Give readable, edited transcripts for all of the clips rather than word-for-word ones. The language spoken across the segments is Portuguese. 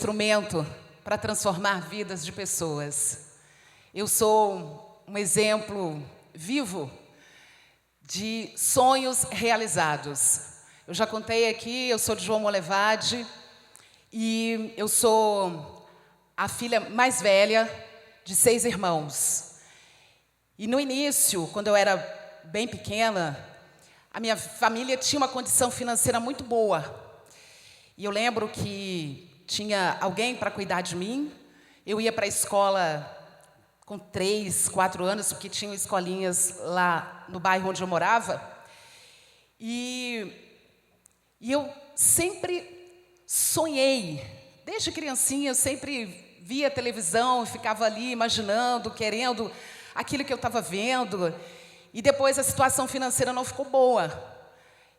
instrumento para transformar vidas de pessoas. Eu sou um exemplo vivo de sonhos realizados. Eu já contei aqui, eu sou de João Molevade e eu sou a filha mais velha de 6 irmãos. E no início, quando eu era bem pequena, a minha família tinha uma condição financeira muito boa. E eu lembro que tinha alguém para cuidar de mim. Eu ia para a escola com 3, 4 anos, porque tinham escolinhas lá no bairro onde eu morava. E eu sempre sonhei, desde criancinha, eu sempre via televisão, ficava ali imaginando, querendo aquilo que eu estava vendo. E depois a situação financeira não ficou boa.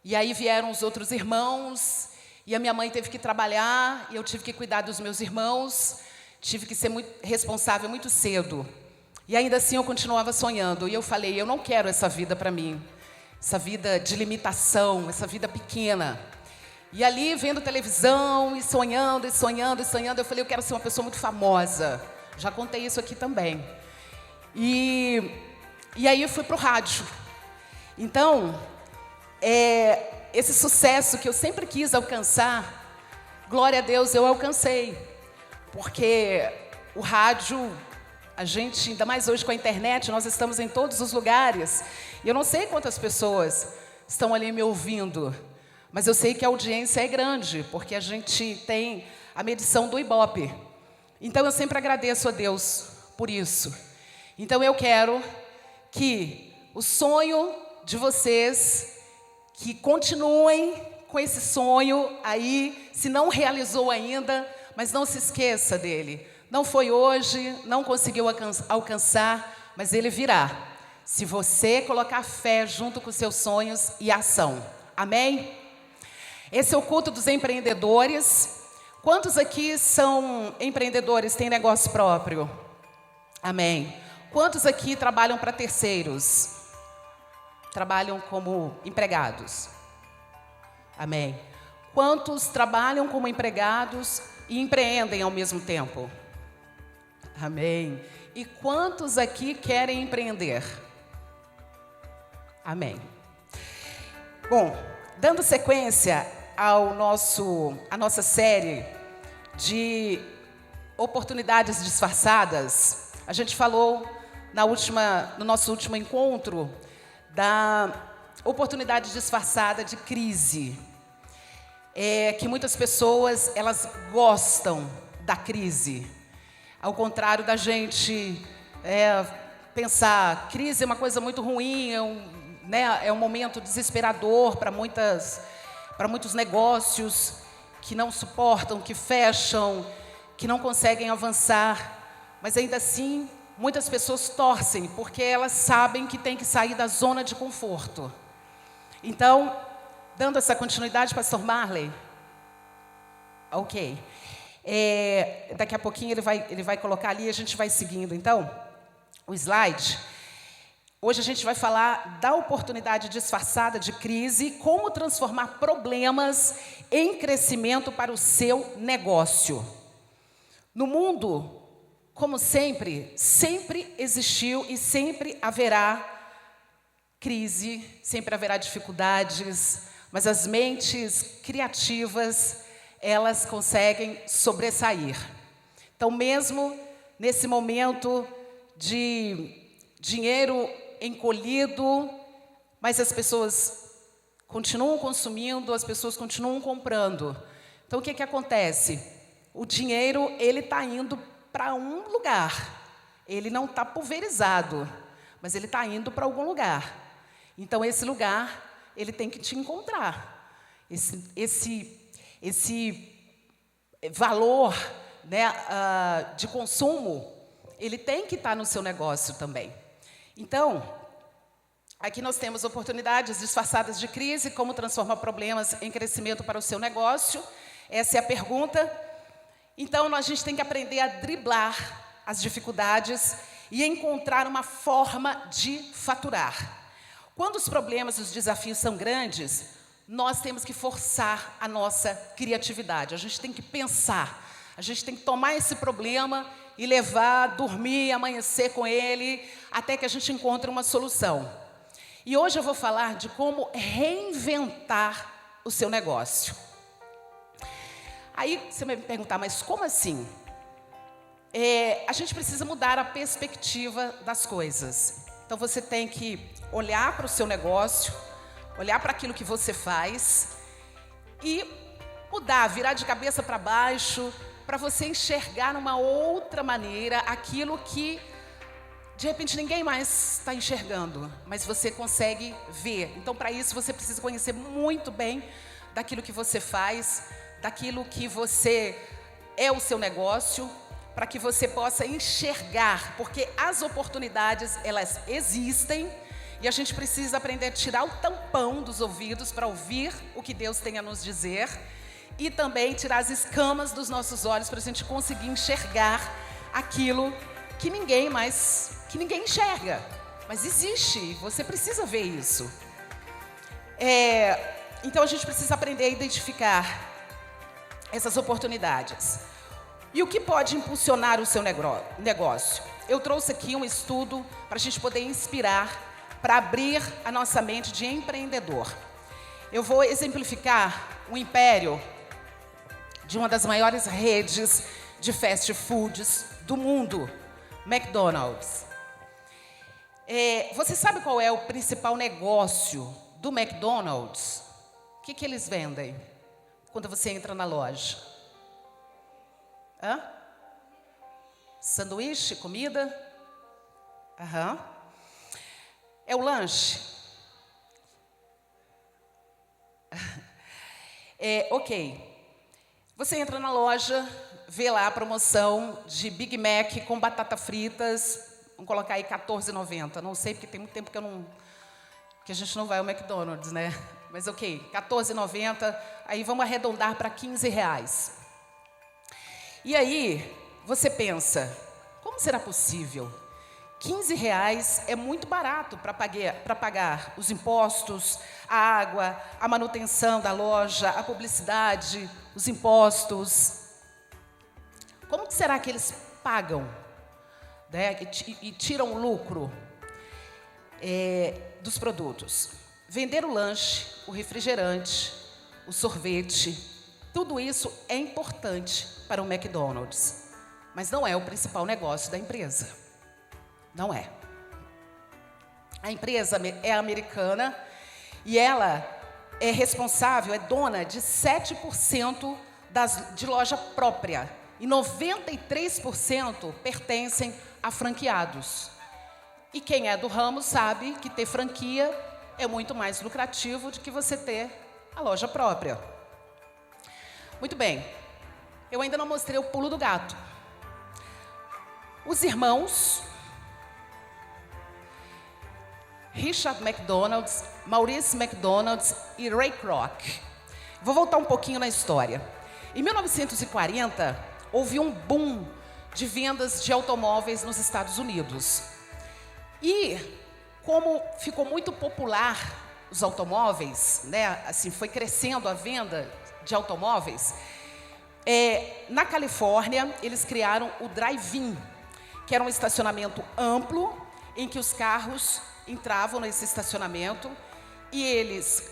E aí vieram os outros irmãos, e a minha mãe teve que trabalhar, e eu tive que cuidar dos meus irmãos, tive que ser muito responsável muito cedo. E ainda assim eu continuava sonhando, e eu falei, eu não quero essa vida para mim, essa vida de limitação, essa vida pequena. E ali, vendo televisão, e sonhando, e sonhando, e sonhando, eu falei, eu quero ser uma pessoa muito famosa. Já contei isso aqui também. E aí eu fui para o rádio. Então, esse sucesso que eu sempre quis alcançar, glória a Deus, eu alcancei. Porque o rádio, a gente, ainda mais hoje com a internet, nós estamos em todos os lugares. E eu não sei quantas pessoas estão ali me ouvindo, mas eu sei que a audiência é grande, porque a gente tem a medição do Ibope. Então eu sempre agradeço a Deus por isso. Então eu quero que o sonho de vocês, que continuem com esse sonho aí, se não realizou ainda, mas não se esqueça dele. Não foi hoje, não conseguiu alcançar, mas ele virá. Se você colocar fé junto com os seus sonhos e ação. Amém? Esse é o culto dos empreendedores. Quantos aqui são empreendedores, têm negócio próprio? Amém. Quantos aqui trabalham para terceiros? Trabalham como empregados? Amém. Quantos trabalham como empregados e empreendem ao mesmo tempo? Amém. E quantos aqui querem empreender? Amém. Bom, dando sequência à nossa série de oportunidades disfarçadas, a gente falou no nosso último encontro da oportunidade disfarçada de crise. Que muitas pessoas, elas gostam da crise. Ao contrário da gente pensar, crise é uma coisa muito ruim, é um momento desesperador para muitos negócios que não suportam, que fecham, que não conseguem avançar. Mas ainda assim, muitas pessoas torcem, porque elas sabem que tem que sair da zona de conforto. Então, dando essa continuidade, pastor Marley. Ok. Daqui a pouquinho ele vai colocar ali e a gente vai seguindo. Então, o slide. Hoje a gente vai falar da oportunidade disfarçada de crise, como transformar problemas em crescimento para o seu negócio. No mundo, como sempre existiu e sempre haverá crise, sempre haverá dificuldades, mas as mentes criativas, elas conseguem sobressair. Então, mesmo nesse momento de dinheiro encolhido, mas as pessoas continuam consumindo, as pessoas continuam comprando. Então, o que acontece? O dinheiro, ele está indo para um lugar. Ele não está pulverizado, mas ele está indo para algum lugar. Então, esse lugar, ele tem que te encontrar. Esse valor, né, de consumo, ele tem que estar no seu negócio também. Então, aqui nós temos oportunidades disfarçadas de crise, como transformar problemas em crescimento para o seu negócio. Essa é a pergunta. Então, a gente tem que aprender a driblar as dificuldades e encontrar uma forma de faturar. Quando os problemas e os desafios são grandes, nós temos que forçar a nossa criatividade. A gente tem que pensar. A gente tem que tomar esse problema e levar, dormir, amanhecer com ele, até que a gente encontre uma solução. E hoje eu vou falar de como reinventar o seu negócio. Aí você vai me perguntar, mas como assim? A gente precisa mudar a perspectiva das coisas. Então você tem que olhar para o seu negócio, olhar para aquilo que você faz e mudar, virar de cabeça para baixo, para você enxergar numa outra maneira aquilo que de repente ninguém mais está enxergando, mas você consegue ver. Então, para isso, você precisa conhecer muito bem daquilo que você faz, daquilo que você é o seu negócio, para que você possa enxergar, porque as oportunidades, elas existem, e a gente precisa aprender a tirar o tampão dos ouvidos para ouvir o que Deus tem a nos dizer, e também tirar as escamas dos nossos olhos para a gente conseguir enxergar aquilo que ninguém enxerga, mas existe, você precisa ver isso. Então a gente precisa aprender a identificar essas oportunidades. E o que pode impulsionar o seu negócio? Eu trouxe aqui um estudo para a gente poder inspirar, para abrir a nossa mente de empreendedor. Eu vou exemplificar o império de uma das maiores redes de fast foods do mundo, McDonald's. Você sabe qual é o principal negócio do McDonald's? O que eles vendem quando você entra na loja? Sanduíche, comida? É o lanche? Ok. Você entra na loja, vê lá a promoção de Big Mac com batata fritas, vamos colocar aí R$14,90. Não sei, porque tem muito tempo que a gente não vai ao McDonald's, né? Mas ok, R$14,90, aí vamos arredondar para R$15. E aí, você pensa, como será possível? R$15 é muito barato para pagar os impostos, a água, a manutenção da loja, a publicidade, os impostos. Como que será que eles pagam, né, e tiram o lucro dos produtos? Vender o lanche, o refrigerante, o sorvete, tudo isso é importante para o McDonald's, mas não é o principal negócio da empresa. Não é. A empresa é americana e ela é responsável, é dona de 7% de loja própria e 93% pertencem a franqueados. E quem é do ramo sabe que ter franquia é muito mais lucrativo do que você ter a loja própria. Muito bem, eu ainda não mostrei o pulo do gato. Os irmãos Richard McDonald, Maurice McDonald e Ray Kroc. Vou voltar um pouquinho na história. Em 1940, houve um boom de vendas de automóveis nos Estados Unidos. E como ficou muito popular os automóveis, né, assim, foi crescendo a venda de automóveis, na Califórnia, eles criaram o drive-in, que era um estacionamento amplo, em que os carros entravam nesse estacionamento e eles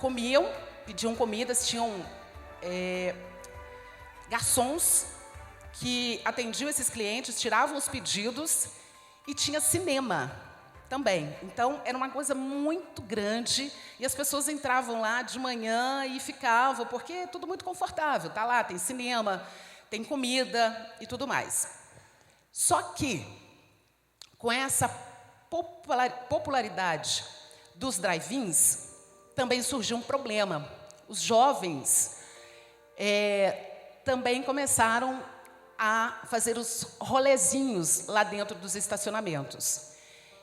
comiam, pediam comidas, tinham garçons que atendiam esses clientes, tiravam os pedidos e tinha cinema também. Então, era uma coisa muito grande e as pessoas entravam lá de manhã e ficavam, porque é tudo muito confortável. Tá lá, tem cinema, tem comida e tudo mais. Só que, com essa popularidade dos drive-ins, também surgiu um problema. Os jovens também começaram a fazer os rolezinhos lá dentro dos estacionamentos.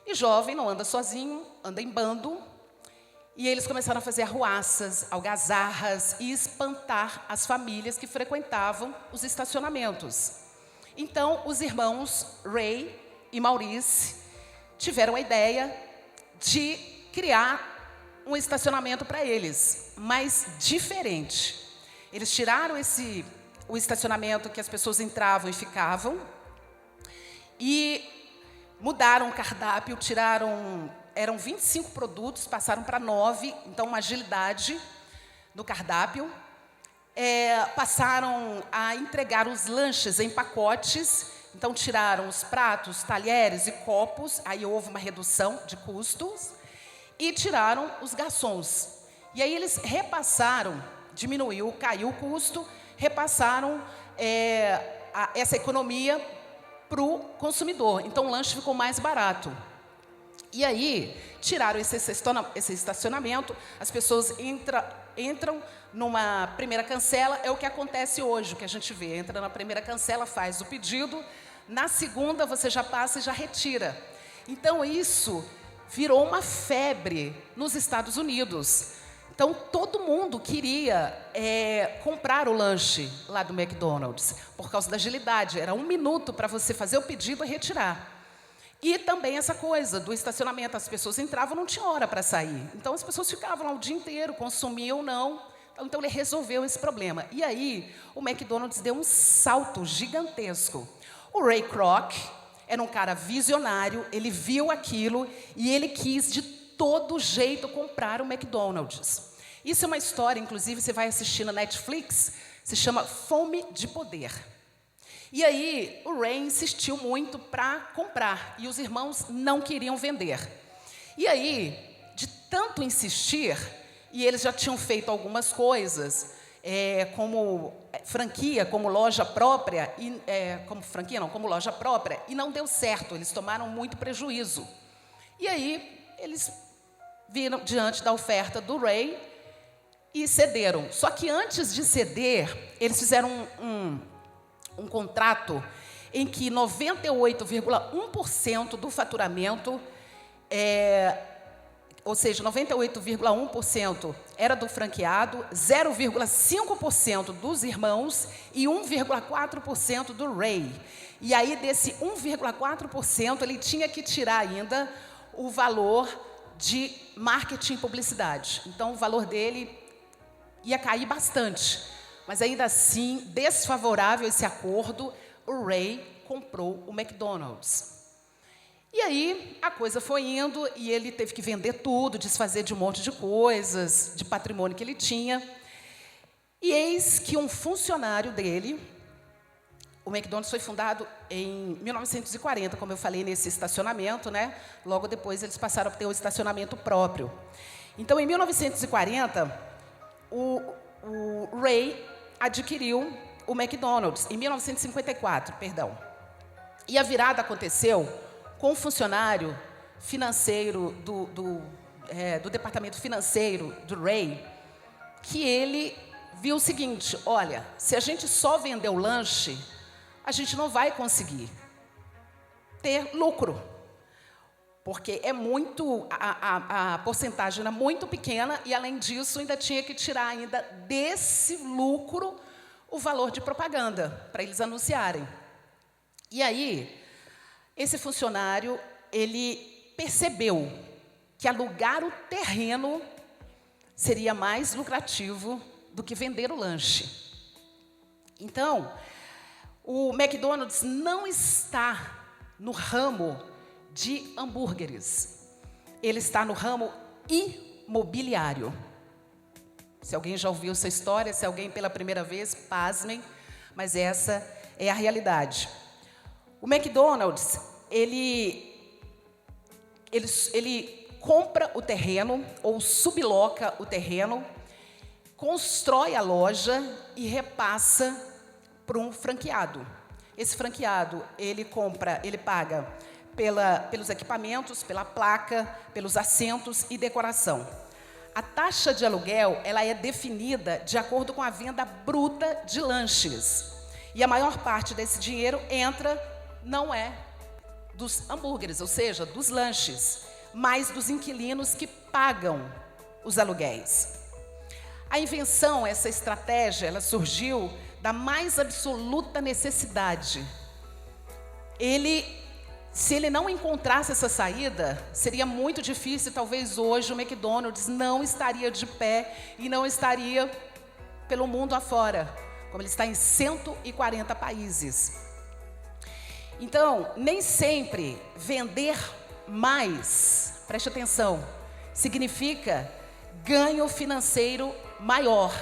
E jovem não anda sozinho, anda em bando. E eles começaram a fazer arruaças, algazarras e espantar as famílias que frequentavam os estacionamentos. Então, os irmãos Ray e Maurice tiveram a ideia de criar um estacionamento para eles, mas diferente. Eles tiraram o estacionamento que as pessoas entravam e ficavam. E mudaram o cardápio, eram 25 produtos, passaram para 9, então uma agilidade no cardápio. Passaram a entregar os lanches em pacotes, então tiraram os pratos, talheres e copos, aí houve uma redução de custos, e tiraram os garçons. E aí eles repassaram, caiu o custo, repassaram essa economia para o consumidor. Então o lanche ficou mais barato. E aí tiraram esse estacionamento, as pessoas entram numa primeira cancela, é o que acontece hoje, o que a gente vê. Entra na primeira cancela, faz o pedido, na segunda você já passa e já retira. Então isso virou uma febre nos Estados Unidos. Então todo mundo queria comprar o lanche lá do McDonald's, por causa da agilidade. Era 1 minuto para você fazer o pedido e retirar. E também essa coisa do estacionamento, as pessoas entravam, não tinha hora para sair. Então as pessoas ficavam lá o dia inteiro, consumiam, não. Então ele resolveu esse problema. E aí o McDonald's deu um salto gigantesco. O Ray Kroc era um cara visionário, ele viu aquilo e ele quis de todo jeito comprar o McDonald's. Isso é uma história, inclusive, você vai assistir na Netflix, se chama Fome de Poder. E aí o Ray insistiu muito para comprar e os irmãos não queriam vender. E aí, de tanto insistir, e eles já tinham feito algumas coisas, como franquia, como loja própria, como loja própria, e não deu certo, eles tomaram muito prejuízo. E aí eles viram diante da oferta do Ray e cederam. Só que antes de ceder, eles fizeram um contrato em que 98,1% do faturamento, ou seja, 98,1% era do franqueado, 0,5% dos irmãos e 1,4% do Ray. E aí, desse 1,4%, ele tinha que tirar ainda o valor de marketing e publicidade. Então, o valor dele ia cair bastante. Mas, ainda assim, desfavorável esse acordo, o Ray comprou o McDonald's. E aí, a coisa foi indo e ele teve que vender tudo, desfazer de um monte de coisas, de patrimônio que ele tinha. E eis que um funcionário dele, o McDonald's foi fundado em 1940, como eu falei, nesse estacionamento, né? Logo depois, eles passaram a ter o estacionamento próprio. Então, em 1940, o Ray adquiriu o McDonald's, em 1954, perdão. E a virada aconteceu com um funcionário financeiro do departamento financeiro do Ray, que ele viu o seguinte: olha, se a gente só vender o lanche, a gente não vai conseguir ter lucro, porque a porcentagem era muito pequena e, além disso, ainda tinha que tirar ainda desse lucro o valor de propaganda para eles anunciarem. E aí, esse funcionário, ele percebeu que alugar o terreno seria mais lucrativo do que vender o lanche. Então, o McDonald's não está no ramo de hambúrgueres. Ele está no ramo imobiliário. Se alguém já ouviu essa história, se alguém pela primeira vez, pasmem, mas essa é a realidade. O McDonald's, ele compra o terreno ou subloca o terreno, constrói a loja e repassa para um franqueado. Esse franqueado, ele paga pelos equipamentos, pela placa, pelos assentos e decoração. A taxa de aluguel, ela é definida de acordo com a venda bruta de lanches. E a maior parte desse dinheiro não é dos hambúrgueres, ou seja, dos lanches, mas dos inquilinos que pagam os aluguéis. A invenção, essa estratégia, ela surgiu da mais absoluta necessidade. Se ele não encontrasse essa saída, seria muito difícil, talvez hoje o McDonald's não estaria de pé e não estaria pelo mundo afora, como ele está em 140 países. Então, nem sempre vender mais, preste atenção, significa ganho financeiro maior.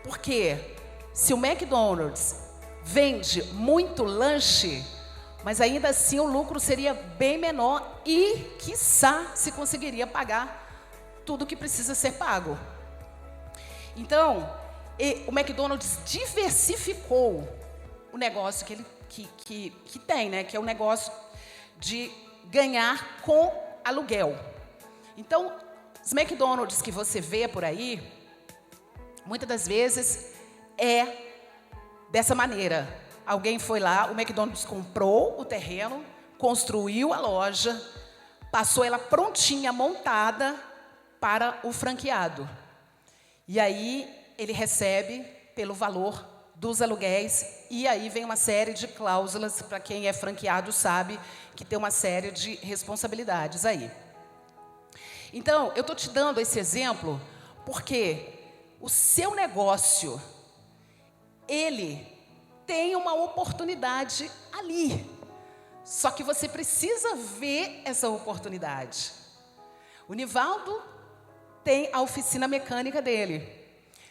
Porque se o McDonald's vende muito lanche, mas ainda assim o lucro seria bem menor e, quiçá, se conseguiria pagar tudo que precisa ser pago. Então, o McDonald's diversificou o negócio que tem, né? Que é o negócio de ganhar com aluguel. Então, os McDonald's que você vê por aí, muitas das vezes é dessa maneira. Alguém foi lá, o McDonald's comprou o terreno, construiu a loja, passou ela prontinha, montada para o franqueado. E aí ele recebe pelo valor dos aluguéis, e aí vem uma série de cláusulas, para quem é franqueado sabe que tem uma série de responsabilidades aí. Então, eu estou te dando esse exemplo porque o seu negócio, ele tem uma oportunidade ali. Só que você precisa ver essa oportunidade. O Nivaldo tem a oficina mecânica dele.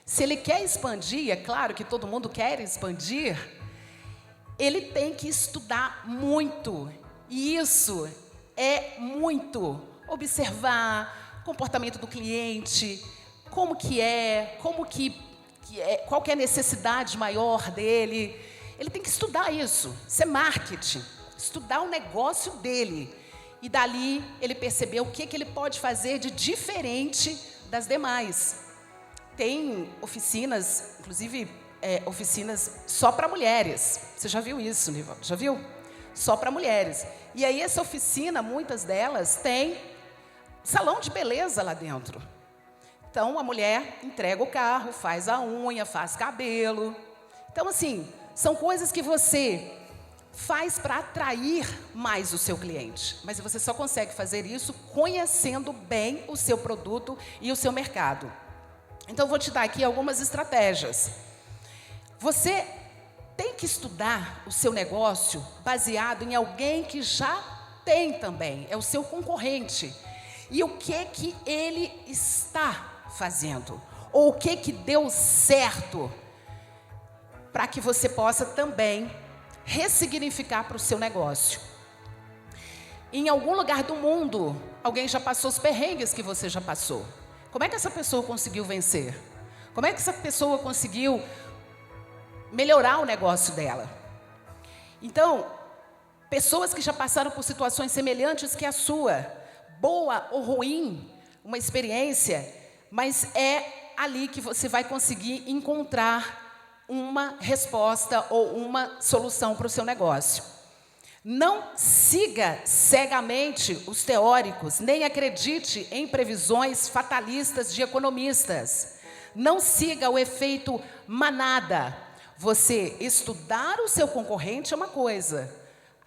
Se ele quer expandir, é claro que todo mundo quer expandir, ele tem que estudar muito. E isso é muito. Observar comportamento do cliente, como que é, qual que é a necessidade maior dele. Ele tem que estudar isso, isso é marketing, estudar o negócio dele. E dali ele perceber o que ele pode fazer de diferente das demais. Tem oficinas, inclusive oficinas só para mulheres. Você já viu isso, Nivaldo? Já viu? Só para mulheres. E aí essa oficina, muitas delas, tem salão de beleza lá dentro. Então, a mulher entrega o carro, faz a unha, faz cabelo. Então, assim, são coisas que você faz para atrair mais o seu cliente. Mas você só consegue fazer isso conhecendo bem o seu produto e o seu mercado. Então, eu vou te dar aqui algumas estratégias. Você tem que estudar o seu negócio baseado em alguém que já tem também, é o seu concorrente. E o que ele está fazendo, ou o que deu certo, para que você possa também ressignificar para o seu negócio. Em algum lugar do mundo, alguém já passou os perrengues que você já passou. Como é que essa pessoa conseguiu vencer? Como é que essa pessoa conseguiu melhorar o negócio dela? Então, pessoas que já passaram por situações semelhantes que a sua, boa ou ruim, uma experiência, mas é ali que você vai conseguir encontrar uma resposta ou uma solução para o seu negócio. Não siga cegamente os teóricos, nem acredite em previsões fatalistas de economistas. Não siga o efeito manada. Você estudar o seu concorrente é uma coisa.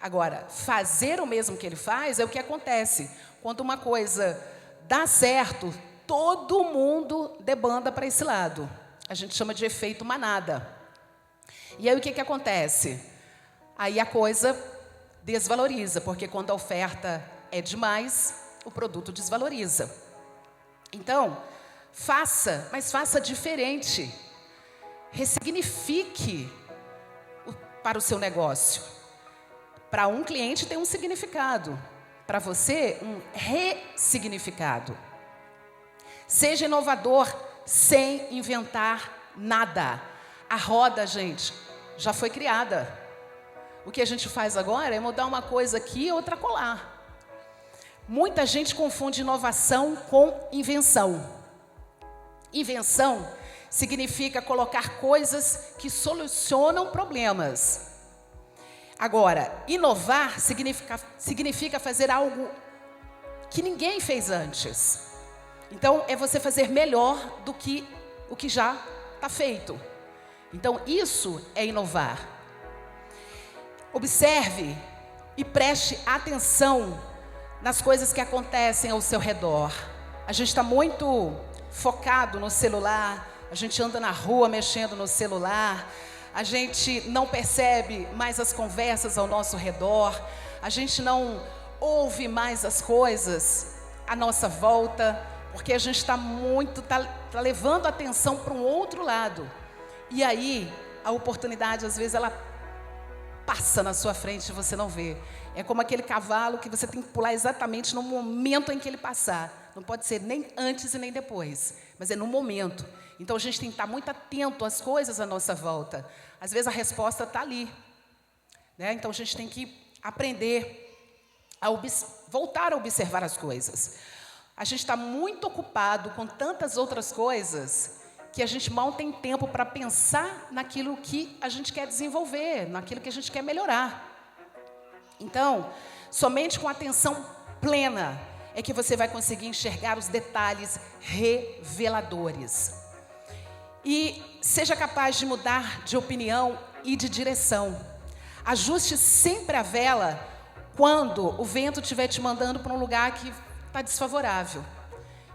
Agora, fazer o mesmo que ele faz é o que acontece. Quando uma coisa dá certo, todo mundo debanda para esse lado. A gente chama de efeito manada. E aí o que acontece? Aí a coisa desvaloriza, porque quando a oferta é demais, o produto desvaloriza. Então, mas faça diferente. Ressignifique para o seu negócio. Para um cliente tem um significado, para você um ressignificado. Seja inovador sem inventar nada. A roda, gente, já foi criada. O que a gente faz agora é mudar uma coisa aqui e outra colar. Muita gente confunde inovação com invenção. Invenção significa colocar coisas que solucionam problemas. Agora, inovar significa fazer algo que ninguém fez antes. Então, é você fazer melhor do que o que já está feito. Então, isso é inovar. Observe e preste atenção nas coisas que acontecem ao seu redor. A gente está muito focado no celular, a gente anda na rua mexendo no celular, a gente não percebe mais as conversas ao nosso redor, a gente não ouve mais as coisas à nossa volta, porque a gente está levando a atenção para um outro lado. E aí, a oportunidade, às vezes, ela passa na sua frente e você não vê. É como aquele cavalo que você tem que pular exatamente no momento em que ele passar. Não pode ser nem antes e nem depois, mas é no momento. Então, a gente tem que estar muito atento às coisas à nossa volta. Às vezes, a resposta está ali, né? Então, a gente tem que aprender a voltar a observar as coisas. A gente está muito ocupado com tantas outras coisas que a gente mal tem tempo para pensar naquilo que a gente quer desenvolver, naquilo que a gente quer melhorar. Então, somente com atenção plena é que você vai conseguir enxergar os detalhes reveladores. E seja capaz de mudar de opinião e de direção. Ajuste sempre a vela quando o vento estiver te mandando para um lugar que está desfavorável.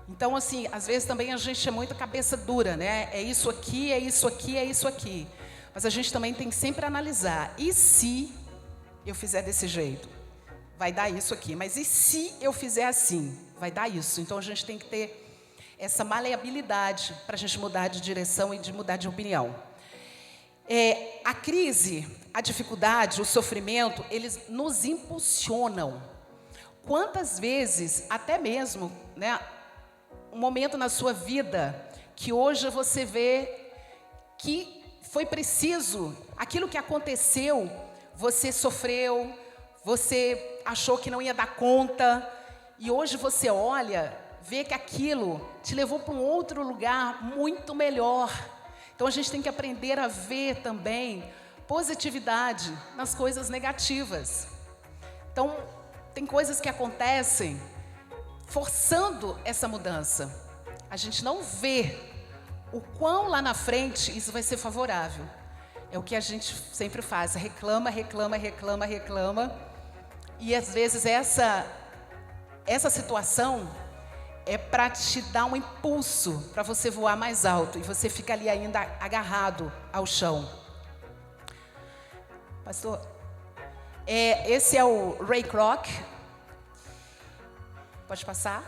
Então, assim, às vezes também a gente é muito cabeça dura, né? É isso aqui, é isso aqui, é isso aqui. Mas a gente também tem que sempre analisar. E se eu fizer desse jeito? Vai dar isso aqui. Mas e se eu fizer assim? Vai dar isso. Então, a gente tem que ter essa maleabilidade para a gente mudar de direção e de mudar de opinião. A crise, a dificuldade, o sofrimento, eles nos impulsionam. Quantas vezes, até mesmo, né, um momento na sua vida que hoje você vê que foi preciso, aquilo que aconteceu, você sofreu, você achou que não ia dar conta, e hoje você olha, vê que aquilo te levou para um outro lugar muito melhor. Então, a gente tem que aprender a ver também positividade nas coisas negativas. Então, tem coisas que acontecem forçando essa mudança. A gente não vê o quão lá na frente isso vai ser favorável. É o que a gente sempre faz, reclama, reclama, reclama, reclama. E às vezes essa situação é para te dar um impulso para você voar mais alto. E você fica ali ainda agarrado ao chão. Pastor, esse é o Ray Kroc. Pode passar?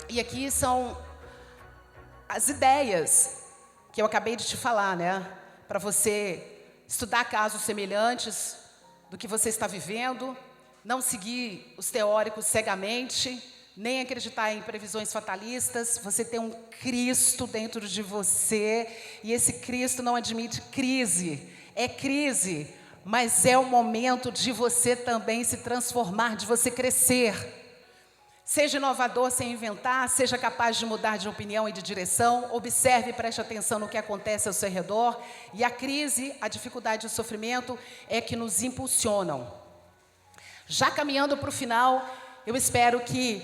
E aqui são as ideias que eu acabei de te falar, né? Para você estudar casos semelhantes do que você está vivendo, não seguir os teóricos cegamente, nem acreditar em previsões fatalistas. Você tem um Cristo dentro de você e esse Cristo não admite crise. É crise, mas é o momento de você também se transformar, de você crescer. Seja inovador sem inventar, seja capaz de mudar de opinião e de direção, observe e preste atenção no que acontece ao seu redor. E a crise, a dificuldade e o sofrimento é que nos impulsionam. Já caminhando para o final, eu espero que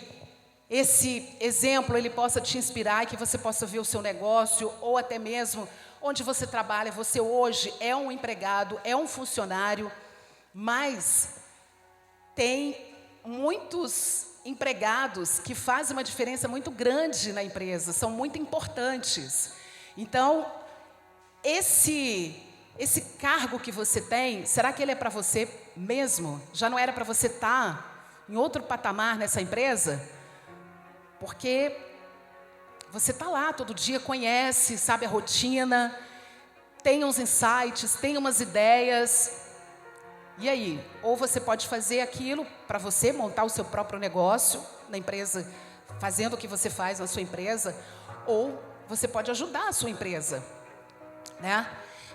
esse exemplo ele possa te inspirar e que você possa ver o seu negócio ou até mesmo onde você trabalha. Você hoje é um empregado, é um funcionário, mas tem muitos empregados que fazem uma diferença muito grande na empresa, são muito importantes. Então, esse cargo que você tem, será que ele é para você mesmo? Já não era para você estar em outro patamar nessa empresa? Porque você está lá todo dia, conhece, sabe a rotina, tem uns insights, tem umas ideias. E aí, ou você pode fazer aquilo para você, montar o seu próprio negócio na empresa, fazendo o que você faz na sua empresa, ou você pode ajudar a sua empresa, né?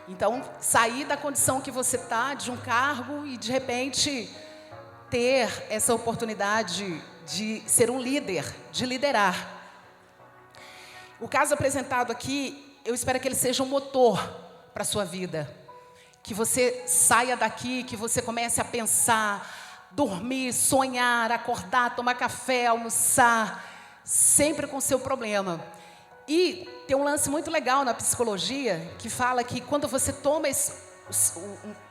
Então, sair da condição que você está, de um cargo, e de repente ter essa oportunidade de ser um líder, de liderar. O caso apresentado aqui, eu espero que ele seja um motor para a sua vida. Que você saia daqui, que você comece a pensar, dormir, sonhar, acordar, tomar café, almoçar, sempre com o seu problema. E tem um lance muito legal na psicologia, que fala que quando você toma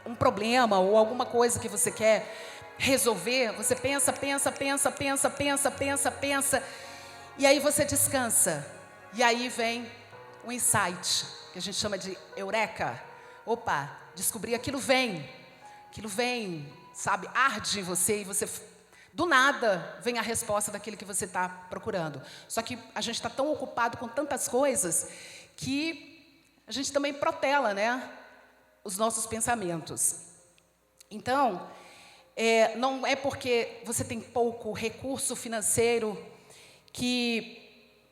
um problema ou alguma coisa que você quer resolver, você pensa, e aí você descansa. E aí vem o insight, que a gente chama de eureka. opa, descobrir, aquilo vem, sabe, arde em você e você, do nada, vem a resposta daquilo que você está procurando. Só que a gente está tão ocupado com tantas coisas que a gente também protela, né, os nossos pensamentos. Então, não é porque você tem pouco recurso financeiro que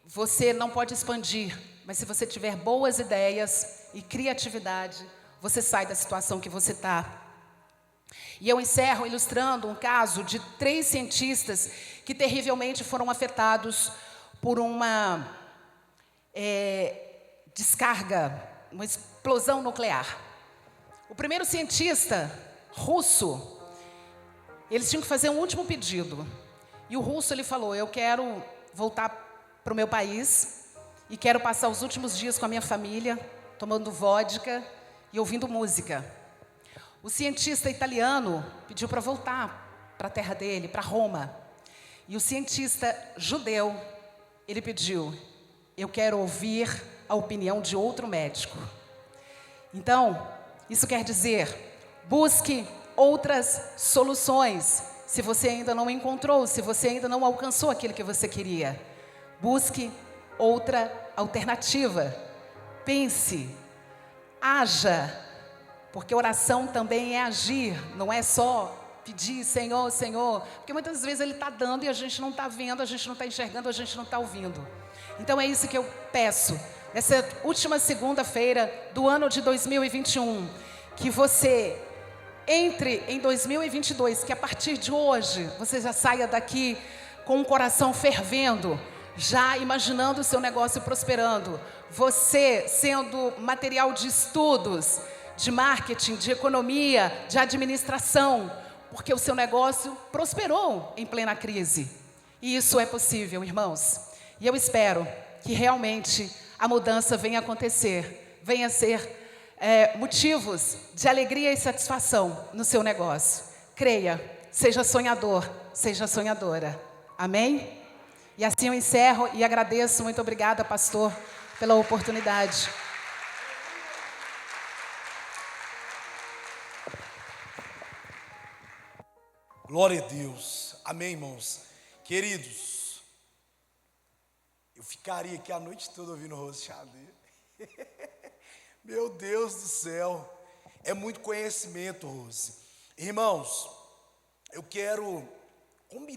você não pode expandir, mas se você tiver boas ideias e criatividade, você sai da situação que você está. E eu encerro ilustrando um caso de 3 cientistas que terrivelmente foram afetados por uma descarga, uma explosão nuclear. O primeiro cientista russo, eles tinham que fazer um último pedido. E o russo, ele falou, eu quero voltar para o meu país e quero passar os últimos dias com a minha família, tomando vodka e ouvindo música. O cientista italiano pediu para voltar para a terra dele, para Roma. E o cientista judeu, ele pediu, eu quero ouvir a opinião de outro médico. Então, isso quer dizer, busque outras soluções. Se você ainda não encontrou, se você ainda não alcançou aquilo que você queria, busque outra alternativa. Pense, haja, porque oração também é agir, não é só pedir, Senhor, Senhor, porque muitas vezes Ele está dando e a gente não está vendo, a gente não está enxergando, a gente não está ouvindo. Então é isso que eu peço, nessa última segunda-feira do ano de 2021, que você entre em 2022, que a partir de hoje você já saia daqui com o coração fervendo, já imaginando o seu negócio prosperando, você sendo material de estudos, de marketing, de economia, de administração, porque o seu negócio prosperou em plena crise. E isso é possível, irmãos. E eu espero que realmente a mudança venha acontecer, venha ser motivos de alegria e satisfação no seu negócio. Creia, seja sonhador, seja sonhadora. Amém? E assim eu encerro e agradeço. Muito obrigada, pastor, pela oportunidade. Glória a Deus. Amém, irmãos. Queridos, eu ficaria aqui a noite toda ouvindo Rose Xavier. Meu Deus do céu. É muito conhecimento, Rose. Irmãos, eu quero combinar